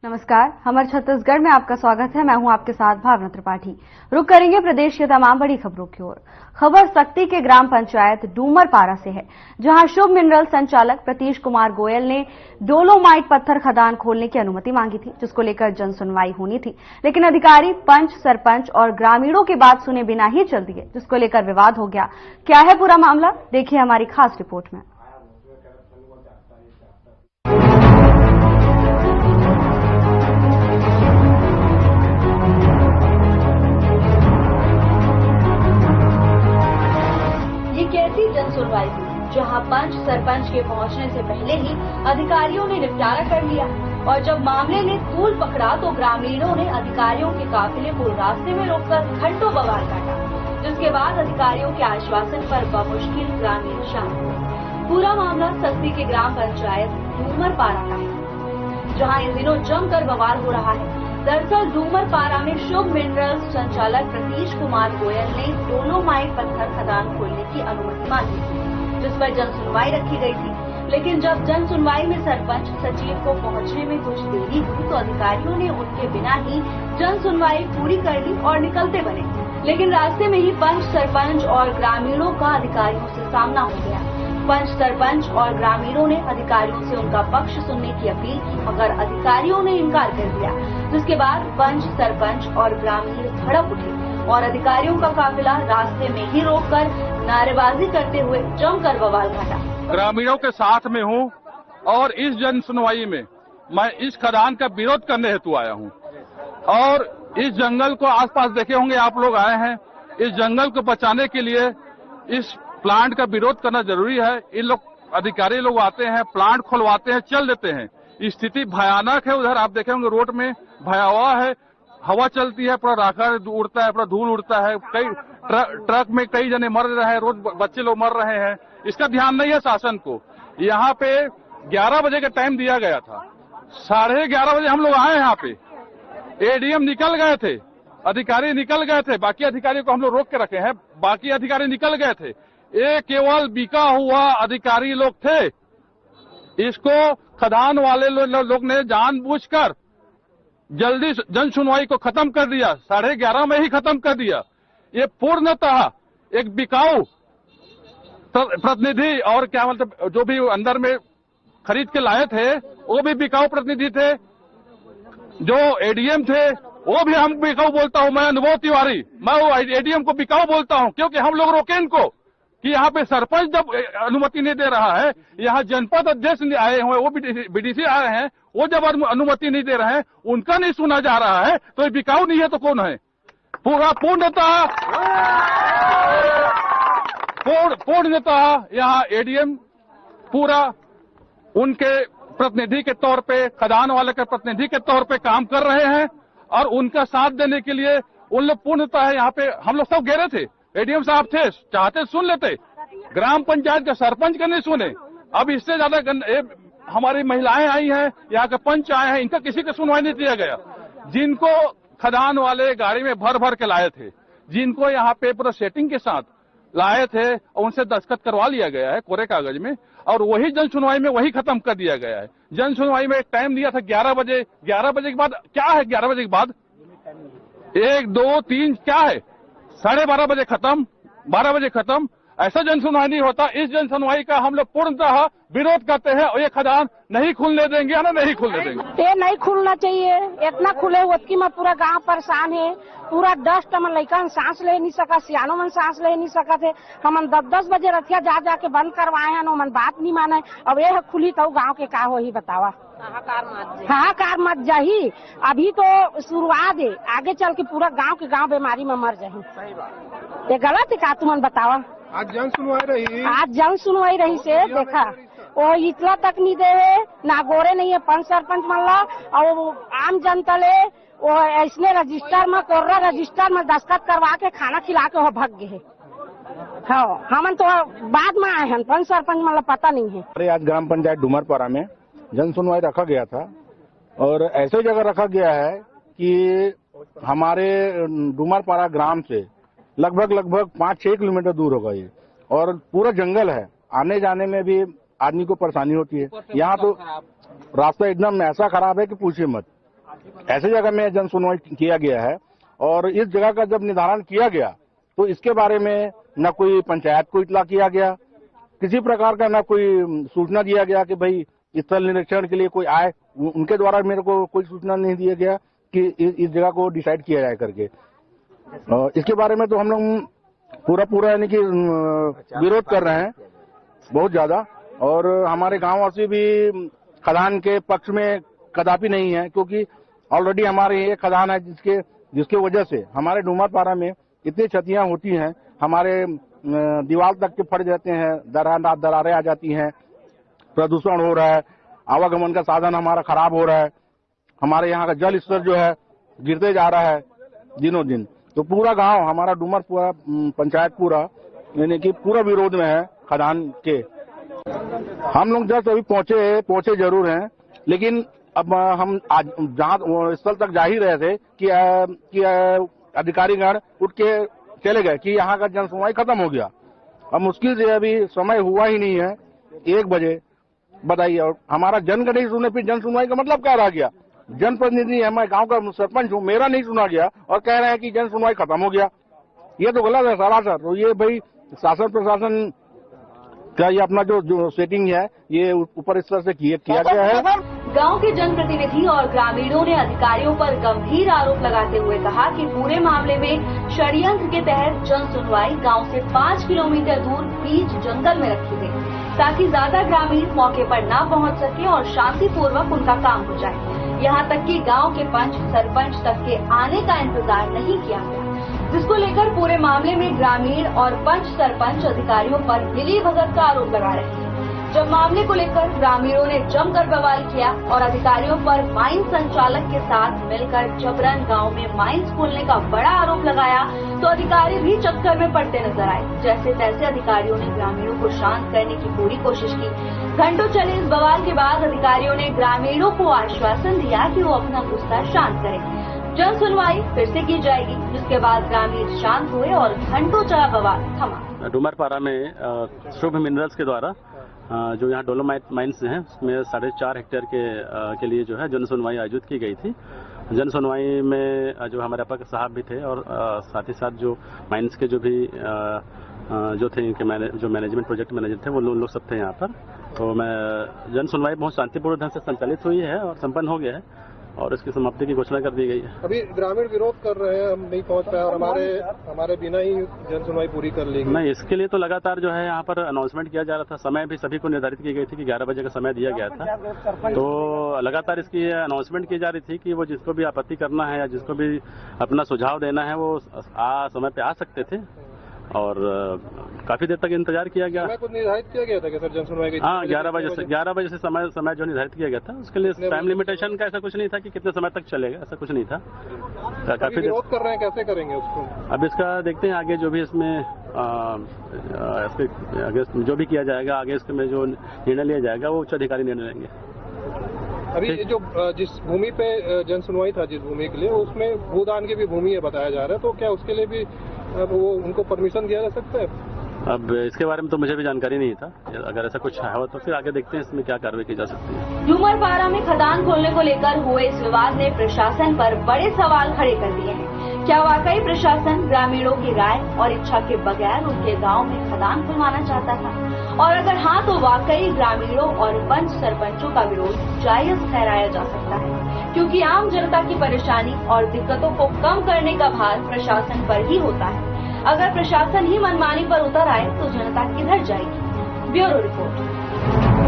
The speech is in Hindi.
नमस्कार, हमर छत्तीसगढ़ में आपका स्वागत है। मैं हूं आपके साथ भावना त्रिपाठी। रुक करेंगे प्रदेश के तमाम बड़ी खबरों की ओर। खबर सक्ती के ग्राम पंचायत डूमरपारा से है, जहां शुभ मिनरल संचालक प्रतीश कुमार गोयल ने डोलोमाइट पत्थर खदान खोलने की अनुमति मांगी थी, जिसको लेकर जन सुनवाई होनी थी। लेकिन अधिकारी पंच, सरपंच और ग्रामीणों की बात सुने बिना ही चल दिए, जिसको लेकर विवाद हो गया। क्या है पूरा मामला, देखिए हमारी खास रिपोर्ट में। जन सुनवाई हुई, जहां पंच सरपंच के पहुंचने से पहले ही अधिकारियों ने निपटारा कर लिया और जब मामले ने तूल पकड़ा तो ग्रामीणों ने अधिकारियों के काफिले को रास्ते में रोककर घंटों बवाल काटा, जिसके बाद अधिकारियों के आश्वासन पर बमुश्किल ग्रामीण शांत हुए। पूरा मामला सक्ती के ग्राम पंचायत डूमरपारा का है, जहाँ इन दिनों जमकर बवाल हो रहा है। दरअसल डूमरपारा में शुभ मिनरल संचालक प्रतीश कुमार गोयल ने डोलोमाइट पत्थर खदान खोलने की अनुमति मांगी थी, जिस पर जन सुनवाई रखी गई थी। लेकिन जब जन सुनवाई में सरपंच सचिव को पहुंचने में कुछ देरी हुई तो अधिकारियों ने उनके बिना ही जन सुनवाई पूरी कर ली और निकलते बने। लेकिन रास्ते में ही पंच, सरपंच और ग्रामीणों का अधिकारियों से सामना हो गया। पंच, सरपंच और ग्रामीणों ने अधिकारियों से उनका पक्ष सुनने की अपील की, मगर अधिकारियों ने इनकार कर दिया, जिसके बाद पंच, सरपंच और ग्रामीण झड़प उठे और अधिकारियों का काफिला रास्ते में ही रोककर नारेबाजी करते हुए जमकर बवाल काटा। ग्रामीणों के साथ में हूं और इस जन सुनवाई में मैं इस खदान का विरोध करने हेतु आया हूं। और इस जंगल को आसपास देखे होंगे आप लोग आए हैं, इस जंगल को बचाने के लिए इस प्लांट का विरोध करना जरूरी है। इन लोग अधिकारी लोग आते हैं, प्लांट खुलवाते हैं, चल देते हैं। स्थिति भयानक है। उधर आप देखे होंगे रोड में भयावह है, हवा चलती है, पूरा राखड़ उड़ता है, पूरा धूल उड़ता है, कई ट्रक में कई जने मर रहे हैं, रोज बच्चे लोग मर रहे हैं। इसका ध्यान नहीं है शासन को। यहाँ पे 11 बजे का टाइम दिया गया था, 11:30 बजे हम लोग आए यहाँ पे। एडीएम निकल गए थे, अधिकारी निकल गए थे, बाकी अधिकारियों को हम लोग रोक के रखे हैं। बाकी अधिकारी निकल गए थे, ये केवल बिका हुआ अधिकारी लोग थे। इसको खदान वाले लोग ने जानबूझकर जल्दी जन सुनवाई को खत्म कर दिया, 11:30 में ही खत्म कर दिया। ये पूर्णतः एक बिकाऊ प्रतिनिधि और क्या मतलब जो भी अंदर में खरीद के लाए थे वो भी बिकाऊ प्रतिनिधि थे, जो एडीएम थे वो भी हम बिकाऊ बोलता हूं। मैं अनुभव तिवारी, मैं वो एडीएम को बिकाऊ बोलता हूं, क्योंकि हम लोग रोके इनको कि यहाँ पे सरपंच जब अनुमति नहीं दे रहा है, यहाँ जनपद अध्यक्ष आए हुए, वो बीडीसी आए हैं, वो जब अनुमति नहीं दे रहे हैं, उनका नहीं सुना जा रहा है, तो ये बिकाऊ नहीं है तो कौन है? पूरा पूर्णतः यहाँ एडीएम पूरा उनके प्रतिनिधि के तौर पे, खदान वाले के प्रतिनिधि के तौर पे काम कर रहे हैं और उनका साथ देने के लिए उन लोग पूर्णतः यहाँ पे हम लोग सब घेरे थे। एडीएम साहब थे, चाहते सुन लेते, ग्राम पंचायत के सरपंच का नहीं सुने। अब इससे ज्यादा हमारी महिलाएं आई हैं, यहाँ के पंच आए हैं, इनका किसी का सुनवाई नहीं किया गया। जिनको खदान वाले गाड़ी में भर भर के लाए थे, जिनको यहाँ पे पूरा सेटिंग के साथ लाए थे, उनसे दस्तखत करवा लिया गया है कोरे कागज में, और वही जन सुनवाई में वही खत्म कर दिया गया है। जन सुनवाई में एक टाइम दिया था 11 बजे। 11 बजे के बाद क्या है? 11 बजे के बाद 1, 2, 3 क्या है? 12:30 बजे खत्म, 12 बजे खत्म। ऐसा जन सुनवाई नहीं होता। इस जन सुनवाई का हम लोग पूर्णतः विरोध करते हैं और ये खदान नहीं खुलने देंगे, या नहीं खुलने देंगे। ये नहीं खुलना चाहिए, इतना खुले उसकी में पूरा गांव परेशान है। पूरा डस्ट मन लड़का सांस ले नहीं सका, सियानो मन सांस ले नहीं सका थे। हम 10-10 बजे रथिया जा जाके बंद करवाए हैं, मन बात नहीं माने। अब ये खुली तो गाँव के का हो ही बतावा। हाहाकार मत जाही, अभी तो शुरुआत है, आगे चल के पूरा गांव के गांव बीमारी में मर जाही। ये गलत है का तुमन बतावा। आज जन सुनवाई रही से देखा वो इतना तक नहीं दे है, ना गोरे नहीं है पंच सरपंच मल्ला, और आम जनता ले वो ऐसने रजिस्टर में, कोर्रा रजिस्टर में दस्तखत करवा के खाना खिला के वो भाग गए। हाँ, हम तो बाद में आए हैं, पंच सरपंच मतलब पता नहीं है। अरे आज ग्राम पंचायत डूमरपारा में जन सुनवाई रखा गया था और ऐसे जगह रखा गया है कि हमारे डूमरपारा ग्राम से लगभग 5-6 किलोमीटर दूर होगा ये, और पूरा जंगल है। आने जाने में भी आदमी को परेशानी होती है। यहाँ तो रास्ता एकदम ऐसा खराब है कि पूछिए मत। ऐसे जगह में जन सुनवाई किया गया है। और इस जगह का जब निर्धारण किया गया तो इसके बारे में न कोई पंचायत को इतला किया गया, किसी प्रकार का न कोई सूचना दिया गया कि भाई स्थल निरीक्षण के लिए कोई आए। उनके द्वारा मेरे को कोई सूचना नहीं दिया गया कि इस जगह को डिसाइड किया जाए करके। इसके बारे में तो हम लोग पूरा यानी कि विरोध कर रहे हैं बहुत ज्यादा। और हमारे गांववासी भी खदान के पक्ष में कदापि नहीं है, क्योंकि ऑलरेडी हमारे ये खदान है जिसके वजह से हमारे डूमरपारा में इतनी क्षतियां होती हैं। हमारे दीवार तक के फट जाते हैं, दरारें आ जाती हैं, प्रदूषण हो रहा है, आवागमन का साधन हमारा खराब हो रहा है, हमारे यहाँ का जल स्तर जो है गिरते जा रहा है दिनों दिन। तो पूरा गांव हमारा डूमर पूरा पंचायत पूरा यानी कि पूरा विरोध में है खदान के। हम लोग जस्ट अभी पहुंचे जरूर हैं, लेकिन अब हम आज जहाँ स्थल तक जा ही रहे थे कि अधिकारीगण उठ के चले गए कि यहाँ का जन सुनवाई खत्म हो गया। अब मुश्किल से अभी समय हुआ ही नहीं है 1 बजे, बताइए। और हमारा जन का नहीं सुने, फिर जन सुनवाई का मतलब क्या रह गया? जनप्रतिनिधि है, मैं गांव का सरपंच हूँ, मेरा नहीं सुना गया और कह रहे हैं कि जन सुनवाई खत्म हो गया। ये तो गलत है सरासर। तो ये भाई शासन प्रशासन का ये अपना जो सेटिंग है ये ऊपर स्तर से किया गया है। गांव के जनप्रतिनिधि और ग्रामीणों ने अधिकारियों पर गंभीर आरोप लगाते हुए कहा कि पूरे मामले में षड्यंत्र के तहत जन सुनवाई गांव से 5 किलोमीटर दूर बीच जंगल में रखी गई, ताकि ज्यादा ग्रामीण मौके पर न पहुंच सके और शांतिपूर्वक उनका काम हो जाए। यहाँ तक कि गांव के पंच सरपंच तक के आने का इंतजार नहीं किया गया, जिसको लेकर पूरे मामले में ग्रामीण और पंच सरपंच अधिकारियों पर मिलीभगत का आरोप लगा रहे हैं। जब मामले को लेकर ग्रामीणों ने जमकर बवाल किया और अधिकारियों पर माइन संचालक के साथ मिलकर जबरन गांव में माइंस खोलने का बड़ा आरोप लगाया, तो अधिकारी भी चक्कर में पड़ते नजर आए। जैसे तैसे अधिकारियों ने ग्रामीणों को शांत करने की पूरी कोशिश की। घंटों चले इस बवाल के बाद अधिकारियों ने ग्रामीणों को आश्वासन दिया कि वो अपना गुस्सा शांत करें, जन सुनवाई फिर से की जाएगी। जिसके बाद ग्रामीण शांत हुए और घंटों चला बवाल थमा। डूमरपारा में शुभ मिनरल्स के द्वारा जो यहाँ डोलोमाइट माइंस हैं उसमें 4.5 हेक्टेयर के लिए जो है जन सुनवाई आयोजित की गई थी। जन सुनवाई में जो हमारे अपर साहब भी थे और साथ ही साथ जो माइंस के जो भी जो थे जो मैनेजमेंट प्रोजेक्ट मैनेजर थे वो लोग सब थे यहाँ पर। तो मैं जन सुनवाई बहुत शांतिपूर्ण ढंग से संचालित हुई है और संपन्न हो गया है और इसकी समाप्ति की घोषणा कर दी गई है। अभी ग्रामीण विरोध कर रहे हैं, हम नहीं पहुंच पाए और हमारे बिना ही जन सुनवाई पूरी कर ली गई। नहीं, इसके लिए तो लगातार जो है यहाँ पर अनाउंसमेंट किया जा रहा था। समय भी सभी को निर्धारित की गई थी कि 11 बजे का समय दिया गया था। तो लगातार इसकी अनाउंसमेंट की जा रही थी कि वो जिसको भी आपत्ति करना है या जिसको भी अपना सुझाव देना है वो समय पे आ सकते थे। और काफी देर तक इंतजार किया गया। समय कुछ निर्धारित किया गया था कि सर जन सुनवाई की? हाँ, 11 बजे से समय जो निर्धारित किया गया था उसके लिए टाइम लिमिटेशन का ऐसा कुछ नहीं था कि कितने समय तक चलेगा, ऐसा कुछ नहीं था। काफी विरोध कर रहे हैं, कैसे करेंगे उसको? अब इसका देखते हैं आगे जो भी इसमें आगे जो भी किया जाएगा, आगे इसमें जो निर्णय लिया जाएगा वो उच्च अधिकारी निर्णय लेंगे। अभी जो जिस भूमि पे जन सुनवाई था, जिस भूमि के लिए, उसमें भूदान की भी भूमि है बताया जा रहा है, तो क्या उसके लिए भी वो उनको परमिशन दिया जा सकता है? अब इसके बारे में तो मुझे भी जानकारी नहीं था। अगर ऐसा कुछ है तो फिर आगे देखते हैं इसमें क्या कार्रवाई की जा सकती है। डूमरपारा में खदान खोलने को लेकर हुए इस विवाद ने प्रशासन पर बड़े सवाल खड़े कर दिए हैं। क्या वाकई प्रशासन ग्रामीणों की राय और इच्छा के बगैर उनके गांव में खदान खुलवाना चाहता था? और अगर हाँ, तो वाकई ग्रामीणों और पंच सरपंचों का विरोध जायज ठहराया जा सकता है, क्योंकि आम जनता की परेशानी और दिक्कतों को कम करने का भार प्रशासन पर ही होता है। अगर प्रशासन ही मनमानी पर उतर आए तो जनता किधर जाएगी? Bureau report.